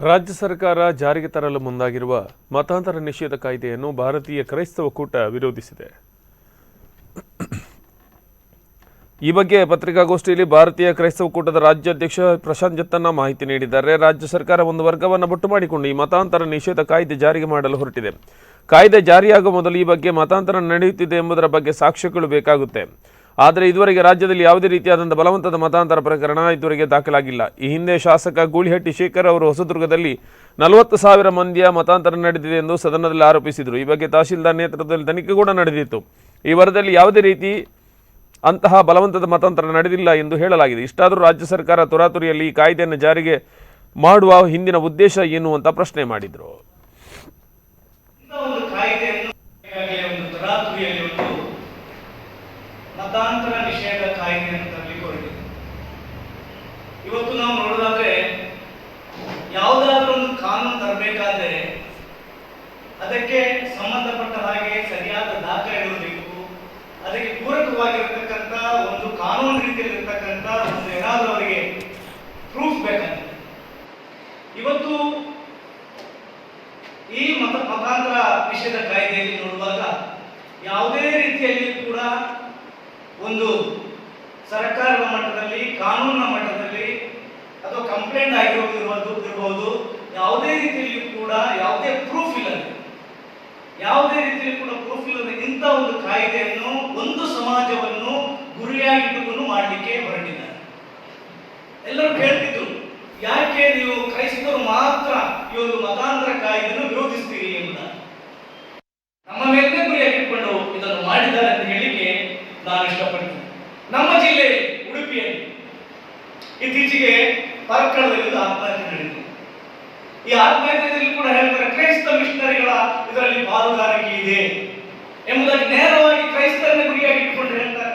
ರಾಜ್ಯ ಸರ್ಕಾರ ಜಾರಿಗೆ ತರಲು ಮುಂದಾಗಿರುವ ಮತಾಂತರ ನಿಷೇಧ ಕಾಯ್ದೆಯನ್ನು ಭಾರತೀಯ ಕ್ರೈಸ್ತವ ಒಕ್ಕೂಟ ವಿರೋಧಿಸಿದೆ. ಈ ಬಗ್ಗೆ ಪತ್ರಿಕಾಗೋಷ್ಠಿಯಲ್ಲಿ ಭಾರತೀಯ ಕ್ರೈಸ್ತವ ಒಕ್ಕೂಟದ ರಾಜ್ಯಾಧ್ಯಕ್ಷ ಪ್ರಶಾಂತ್ ಜತ್ತನ್ನ ಮಾಹಿತಿ ನೀಡಿದ್ದಾರೆ. ರಾಜ್ಯ ಸರ್ಕಾರ ಒಂದು ವರ್ಗವನ್ನು ಬೊಟ್ಟು ಮಾಡಿಕೊಂಡು ಈ ಮತಾಂತರ ನಿಷೇಧ ಕಾಯ್ದೆ ಜಾರಿಗೆ ಮಾಡಲು ಹೊರಟಿದೆ. ಕಾಯ್ದೆ ಜಾರಿಯಾಗುವ ಮೊದಲು ಈ ಬಗ್ಗೆ ಮತಾಂತರ ನಡೆಯುತ್ತಿದೆ ಎಂಬುದರ ಬಗ್ಗೆ ಸಾಕ್ಷ್ಯಗಳು ಬೇಕಾಗುತ್ತೆ. ಆದರೆ ಇದುವರೆಗೆ ರಾಜ್ಯದಲ್ಲಿ ಯಾವುದೇ ರೀತಿಯಾದಂಥ ಬಲವಂತದ ಮತಾಂತರ ಪ್ರಕರಣ ಇದುವರೆಗೆ ದಾಖಲಾಗಿಲ್ಲ. ಈ ಹಿಂದೆ ಶಾಸಕ ಗೂಳಿಹಟ್ಟಿ ಶೇಖರ್ ಅವರು ಹೊಸದುರ್ಗದಲ್ಲಿ 40,000 ಮಂದಿಯ ಮತಾಂತರ ನಡೆದಿದೆ ಎಂದು ಸದನದಲ್ಲಿ ಆರೋಪಿಸಿದರು. ಈ ಬಗ್ಗೆ ತಹಶೀಲ್ದಾರ್ ನೇತೃತ್ವದಲ್ಲಿ ತನಿಖೆ ಕೂಡ ನಡೆದಿತ್ತು. ಈ ವರದಿಯಲ್ಲಿ ಯಾವುದೇ ರೀತಿ ಅಂತಹ ಬಲವಂತದ ಮತಾಂತರ ನಡೆದಿಲ್ಲ ಎಂದು ಹೇಳಲಾಗಿದೆ. ಇಷ್ಟಾದರೂ ರಾಜ್ಯ ಸರ್ಕಾರ ತುರಾತುರಿಯಲ್ಲಿ ಈ ಕಾಯ್ದೆಯನ್ನು ಜಾರಿಗೆ ಮಾಡುವ ಹಿಂದಿನ ಉದ್ದೇಶ ಏನು ಅಂತ ಪ್ರಶ್ನೆ ಮಾಡಿದರು. ಮತಾಂತರ ನಿಷೇಧ ಕಾಯ್ದೆಯನ್ನು ತರಲಿಕ್ಕೆ ಹೊರಟಿದೆ. ಇವತ್ತು ನಾವು ನೋಡೋದಾದ್ರೆ ಯಾವುದಾದ್ರೂ ಒಂದು ಕಾನೂನು ತರಬೇಕಾದ್ರೆ ಅದಕ್ಕೆ ಸಂಬಂಧಪಟ್ಟ ಹಾಗೆ ಸರಿಯಾದ ದಾಖಲೆಗಳು ಬೇಕು. ಅದಕ್ಕೆ ಪೂರಕವಾಗಿರತಕ್ಕಂಥ ಒಂದು ಕಾನೂನು ರೀತಿಯಲ್ಲಿರ್ತಕ್ಕಂಥ ಒಂದು ಏನಾದರೂ ಅವರಿಗೆ ಪ್ರೂಫ್ ಬೇಕಂತ. ಇವತ್ತು ಈ ಮತಾಂತರ ನಿಷೇಧ ಕಾಯ್ದೆಯಲ್ಲಿ ನೋಡುವಾಗ ಯಾವುದೇ ರೀತಿಯಲ್ಲಿ ಕೂಡ ಒಂದು ಸರ್ಕಾರದ ಮಟ್ಟದಲ್ಲಿ ಕಾನೂನಿನ ಮಟ್ಟದಲ್ಲಿ ಅಥವಾ ಕಂಪ್ಲೇಂಟ್ ಆಗಿರೋದಿರಬಹುದು, ಯಾವುದೇ ರೀತಿಯಲ್ಲಿ ಕೂಡ ಯಾವುದೇ ಪ್ರೂಫ್ ಇಲ್ಲದೆ ಇಂಥ ಒಂದು ಕಾಯ್ದೆಯನ್ನು ಒಂದು ಸಮಾಜವನ್ನು ಗುರಿಯಾಗಿಟ್ಟುಕೊಂಡು ಮಾಡಲಿಕ್ಕೆ ಹೊರಟಿದ್ದಾರೆ. ಎಲ್ಲರೂ ಕೇಳ್ತಿದ್ರು, ಯಾಕೆ ನೀವು ಕ್ರೈಸ್ತರು ಮಾತ್ರ ಈ ಒಂದು ಮತಾಂತರ ಕಾಯ್ದೆಯನ್ನು ವಿರೋಧಿಸ್ತೀರಿ ಎಂಬುದಾಗಿ. ನಮ್ಮ ಮೇಲೆ ಗುರಿಯಾಗಿಟ್ಟುಕೊಂಡು ಇದನ್ನು ಮಾಡಿದ್ದಾರೆ ಅಂತ ಹೇಳಿಕೆ ನಾನು ಇಷ್ಟಪಡ್ತೀನಿ. ನಮ್ಮ ಜಿಲ್ಲೆ ಉಡುಪಿಯಲ್ಲಿ ಇತ್ತೀಚೆಗೆ ಪರ್ಕಳದಲ್ಲಿ ಆತ್ಮಹತ್ಯೆ ನಡೆಯಿತು. ಈ ಆತ್ಮಹತ್ಯೆಯಲ್ಲಿ ಕೂಡ ಹೇಳ್ತಾರೆ ಕ್ರೈಸ್ತ ಮಿಷನರಿಗಳ ಇದರಲ್ಲಿ ಪಾಲುದಾರಿಕೆ ಇದೆ ಎಂಬುದಾಗಿ ನೇರವಾಗಿ ಕ್ರೈಸ್ತರನ್ನ ಗುರಿಯಾಗಿ ಇಟ್ಟುಕೊಂಡು ಹೇಳ್ತಾರೆ.